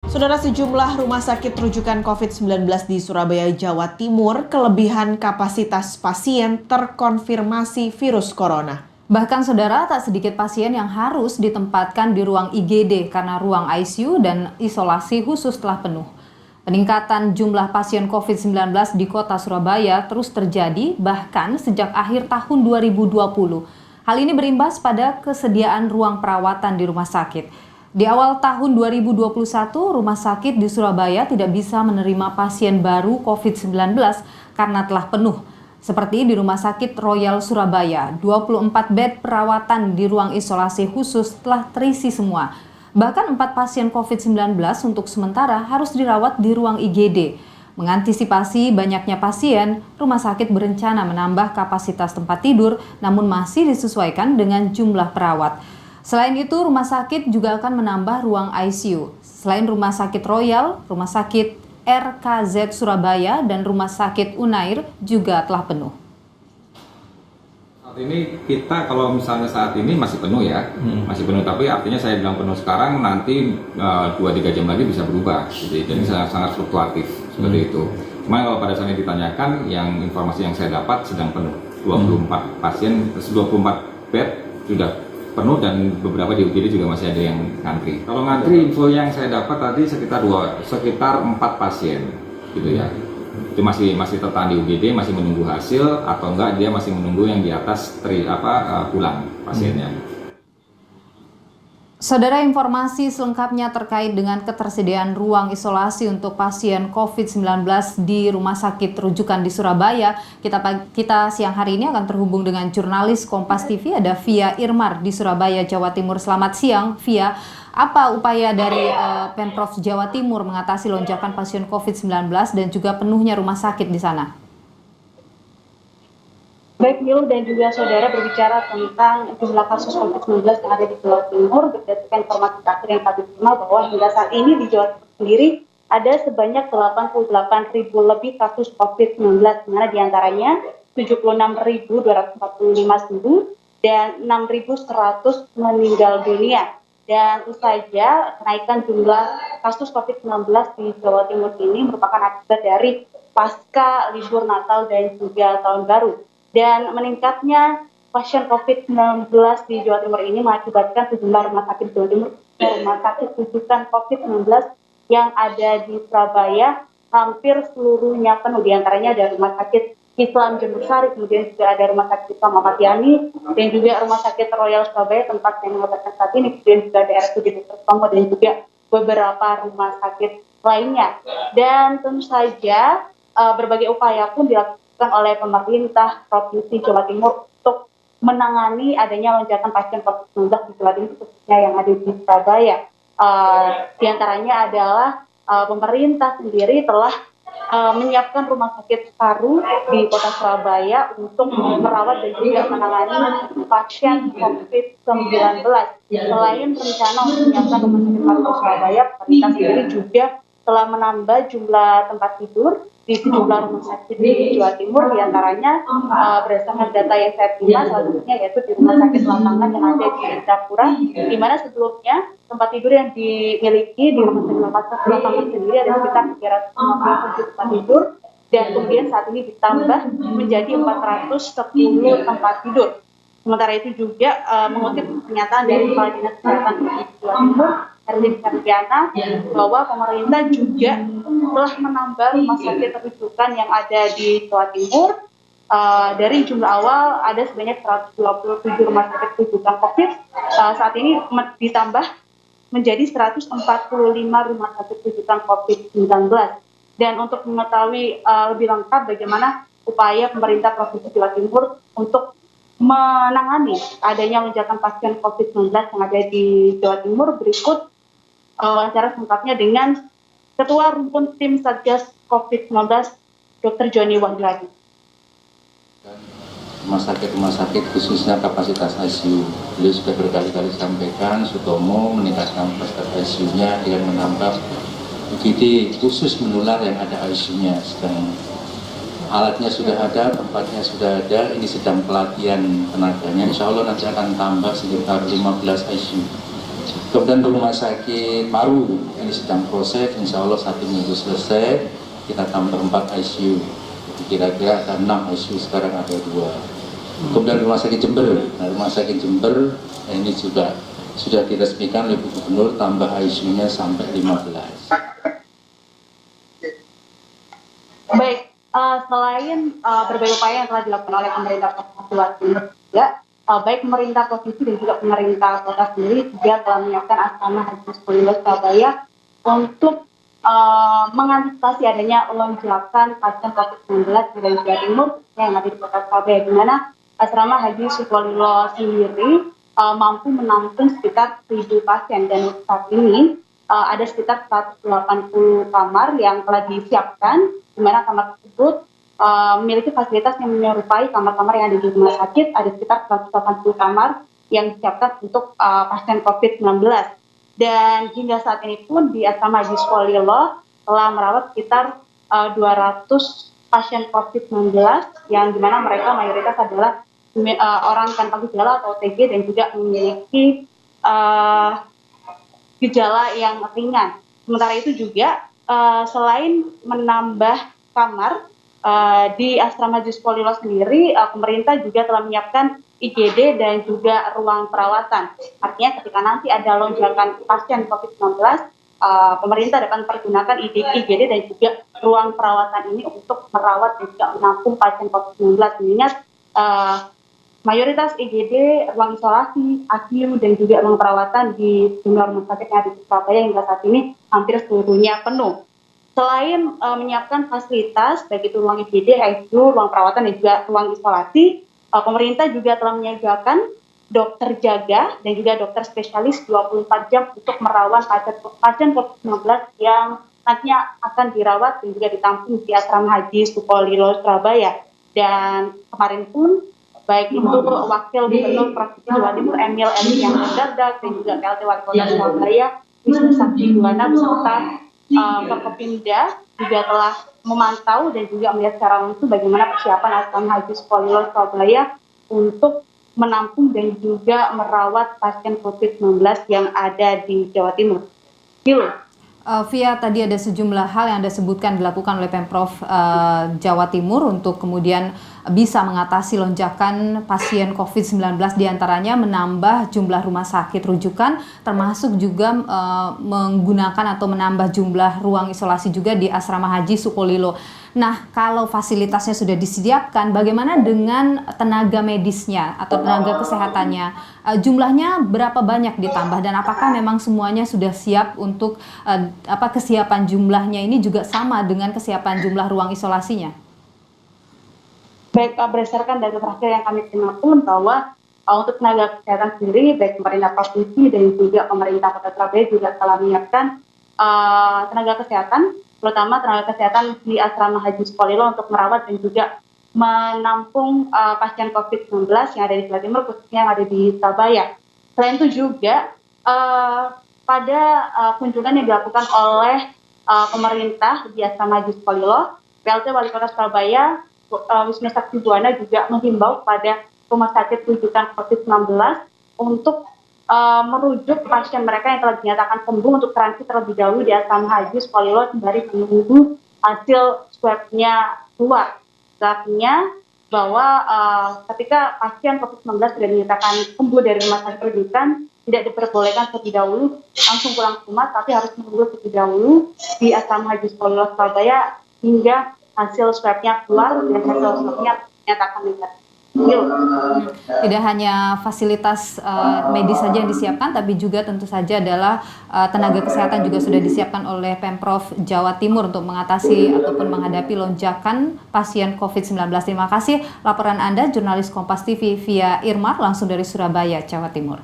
Saudara, sejumlah rumah sakit rujukan COVID-19 di Surabaya, Jawa Timur, kelebihan kapasitas pasien terkonfirmasi virus corona. Bahkan saudara, tak sedikit pasien yang harus ditempatkan di ruang IGD karena ruang ICU dan isolasi khusus telah penuh. Peningkatan jumlah pasien COVID-19 di kota Surabaya terus terjadi bahkan sejak akhir tahun 2020. Hal ini berimbas pada kesediaan ruang perawatan di rumah sakit. Di awal tahun 2021, rumah sakit di Surabaya tidak bisa menerima pasien baru COVID-19 karena telah penuh. Seperti di Rumah Sakit Royal Surabaya, 24 bed perawatan di ruang isolasi khusus telah terisi semua. Bahkan 4 pasien COVID-19 untuk sementara harus dirawat di ruang IGD. Mengantisipasi banyaknya pasien, rumah sakit berencana menambah kapasitas tempat tidur namun masih disesuaikan dengan jumlah perawat. Selain itu, rumah sakit juga akan menambah ruang ICU. Selain Rumah Sakit Royal, Rumah Sakit RKZ Surabaya, dan Rumah Sakit Unair juga telah penuh. Saat ini kita kalau misalnya saat ini masih penuh ya, masih penuh, tapi artinya saya bilang penuh sekarang, nanti 2-3 jam lagi bisa berubah. Jadi sangat fluktuatif seperti itu. Cuma kalau pada saat ini ditanyakan, yang informasi yang saya dapat sedang penuh. 24 pasien, 24 bed sudah penuh dan beberapa di UGD juga masih ada yang ngantri. Kalau ngantri, info yang saya dapat tadi sekitar 4 pasien gitu ya. Itu masih tertahan di UGD, masih menunggu hasil atau enggak dia masih menunggu yang di atas pulang pasiennya. Saudara, informasi selengkapnya terkait dengan ketersediaan ruang isolasi untuk pasien COVID-19 di Rumah Sakit Rujukan di Surabaya, kita siang hari ini akan terhubung dengan jurnalis Kompas TV, ada Via Irmar di Surabaya, Jawa Timur. Selamat siang, Via. Apa upaya dari Pemprov Jawa Timur mengatasi lonjakan pasien COVID-19 dan juga penuhnya rumah sakit di sana? Baik, Milo dan juga saudara, berbicara tentang jumlah kasus COVID-19 yang ada di Jawa Timur, berdasarkan informasi terakhir yang kami terima bahwa hingga saat ini di Jawa Timur sendiri ada sebanyak 88.000 lebih kasus COVID-19, di mana diantaranya 76.245 sembuh dan 6.100 meninggal dunia. Dan usai kenaikan jumlah kasus COVID-19 di Jawa Timur ini merupakan akibat dari pasca libur Natal dan juga Tahun Baru. Dan meningkatnya pasien COVID-19 di Jawa Timur ini mengakibatkan sejumlah rumah sakit Jawa Timur, rumah sakit rujukan COVID-19 yang ada di Surabaya hampir seluruhnya penuh. Di antaranya ada Rumah Sakit Islam Jember Sari, kemudian juga ada Rumah Sakit Islam Ahmad Yani, dan juga Rumah Sakit Royal Surabaya tempat yang mengobatkan saat ini, kemudian juga ada RSUD Dr. Sutomo dan juga beberapa rumah sakit lainnya. Dan tentu saja berbagai upaya pun dilakukan oleh pemerintah Provinsi Jawa Timur untuk menangani adanya lonjakan pasien COVID-19 di Jawa Timur, khususnya yang ada di Surabaya. Di antaranya adalah pemerintah sendiri telah menyiapkan rumah sakit baru di kota Surabaya untuk merawat dan juga menangani pasien COVID-19. Selain rencana untuk menyiapkan rumah sakit baru di Surabaya, pemerintah sendiri juga telah menambah jumlah tempat tidur di sejumlah rumah sakit di Jawa Timur, diantaranya berdasarkan data yang saya terima, salah satunya yaitu di Rumah Sakit Lapangan yang ada di Indrapura, di mana sebelumnya tempat tidur yang dimiliki di Rumah Sakit Lapangan sendiri ada sekitar 357 tempat tidur, dan kemudian saat ini ditambah menjadi 410 tempat tidur. Sementara itu juga mengutip pernyataan dari Kepala Dinas Kesehatan Provinsi Jawa Timur, Herlin Kardiana, bahwa pemerintah juga telah menambah rumah sakit rujukan yang ada di Jawa Timur. Dari jumlah awal ada sebanyak 127 rumah sakit rujukan COVID, saat ini ditambah menjadi 145 rumah sakit rujukan COVID-19. Dan untuk mengetahui lebih lengkap bagaimana upaya pemerintah Provinsi Jawa Timur untuk menangani adanya lonjakan pasien COVID-19 yang ada di Jawa Timur, berikut wawancara selengkapnya dengan Ketua Rumpun Tim Satgas COVID-19, Dr. Joni Wahyudi. Rumah sakit khususnya kapasitas ICU. Beliau sudah berkali-kali sampaikan, Sutomo meningkatkan kapasitas ICU-nya dengan menambah UGD khusus menular yang ada ICU-nya. Sedang alatnya sudah ada, tempatnya sudah ada, ini sedang pelatihan tenaganya. Insya Allah nanti akan tambah sekitar 15 ICU. Kemudian rumah sakit Paru ini sedang proses, insya Allah 1 minggu selesai, kita tambah 4 ICU. Jadi kira-kira ada 6 ICU, sekarang ada 2. Kemudian rumah sakit Jember, ini juga sudah diresmikan oleh Bu Gubernur, tambah ICU-nya sampai 15. Baik, selain berbagai upaya yang telah dilakukan oleh pemerintah Provinsi Jawa Timur juga, baik pemerintah provinsi dan juga pemerintah kota sendiri juga telah menyiapkan asrama haji Sukolilo Surabaya untuk mengantisipasi adanya lonjakan pasien COVID-19 di Jawa Timur yang ada di kota Surabaya, di mana asrama haji Sukolilo sendiri mampu menampung sekitar 1.000 pasien, dan saat ini ada sekitar 180 kamar yang telah disiapkan, di mana kamar tersebut memiliki fasilitas yang menyerupai kamar-kamar yang ada di rumah sakit. Ada sekitar 180 kamar yang disiapkan untuk pasien COVID-19. Dan hingga saat ini pun di asrama haji Sukolilo telah merawat sekitar 200 pasien COVID-19, yang dimana mereka mayoritas adalah orang tanpa gejala atau OTG dan juga memiliki gejala yang ringan. Sementara itu juga selain menambah kamar di asrama haji Sukolilo sendiri, pemerintah juga telah menyiapkan IGD dan juga ruang perawatan. Artinya ketika nanti ada lonjakan pasien COVID-19, pemerintah dapat mempergunakan IGD dan juga ruang perawatan ini untuk merawat dan juga menampung pasien COVID-19. Mengingat mayoritas IGD, ruang isolasi, ICU, dan juga ruang perawatan di sejumlah rumah sakit yang ada di Surabaya hingga saat ini hampir seluruhnya penuh. Selain menyiapkan fasilitas, baik itu ruang IGD, ICU, ruang perawatan, dan juga ruang isolasi, pemerintah juga telah menyiagakan dokter jaga dan juga dokter spesialis 24 jam untuk merawat pasien COVID-19 yang nantinya akan dirawat dan juga ditampung di asrama haji Sukolilo Surabaya. Dan kemarin pun baik itu Wakil Gubernur Provinsi Jawa Timur Emil yang Dardak dan juga PLT Wali Kota Surabaya Wisnu Sakti Buwana beserta Forkopimda juga telah memantau dan juga melihat secara langsung bagaimana persiapan asrama haji Sukolilo Surabaya untuk menampung dan juga merawat pasien COVID-19 yang ada di Jawa Timur. Via, tadi ada sejumlah hal yang Anda sebutkan dilakukan oleh Pemprov Jawa Timur untuk kemudian bisa mengatasi lonjakan pasien COVID-19, diantaranya menambah jumlah rumah sakit rujukan, termasuk juga menggunakan atau menambah jumlah ruang isolasi juga di asrama haji Sukolilo. Nah, kalau fasilitasnya sudah disediakan, bagaimana dengan tenaga medisnya atau tenaga kesehatannya? Jumlahnya berapa banyak ditambah dan apakah memang semuanya sudah siap untuk kesiapan jumlahnya ini juga sama dengan kesiapan jumlah ruang isolasinya? Baik, berdasarkan data terakhir yang kami terima pun bahwa untuk tenaga kesehatan sendiri, baik pemerintah provinsi dan juga pemerintah Kota Surabaya juga telah menyiapkan tenaga kesehatan, terutama tenaga kesehatan di asrama haji Sukolilo untuk merawat dan juga menampung pasien COVID-19 yang ada di Jawa Timur, khususnya yang ada di Surabaya. Selain itu juga pada kunjungan yang dilakukan oleh pemerintah di asrama haji Sukolilo, PLT Wali Kota Surabaya Wisnu Sakti Buwana juga menghimbau pada rumah sakit rujukan COVID-19 untuk merujuk pasien mereka yang telah dinyatakan sembuh untuk transit terlebih dahulu di asrama haji Sukolilo sembari menunggu hasil swab-nya keluar. Artinya bahwa ketika pasien COVID-19 sudah dinyatakan sembuh dari rumah sakit rujukan, tidak diperbolehkan terlebih dahulu langsung pulang ke rumah, tapi harus menunggu terlebih dahulu di asrama haji Sukolilo Surabaya hingga hasil swab-nya keluar dan hasil swab-nya dinyatakan negatif. Tidak hanya fasilitas medis saja yang disiapkan, tapi juga tentu saja adalah tenaga kesehatan juga sudah disiapkan oleh Pemprov Jawa Timur untuk mengatasi ataupun menghadapi lonjakan pasien COVID-19. Terima kasih laporan Anda, jurnalis Kompas TV Via Irmar langsung dari Surabaya, Jawa Timur.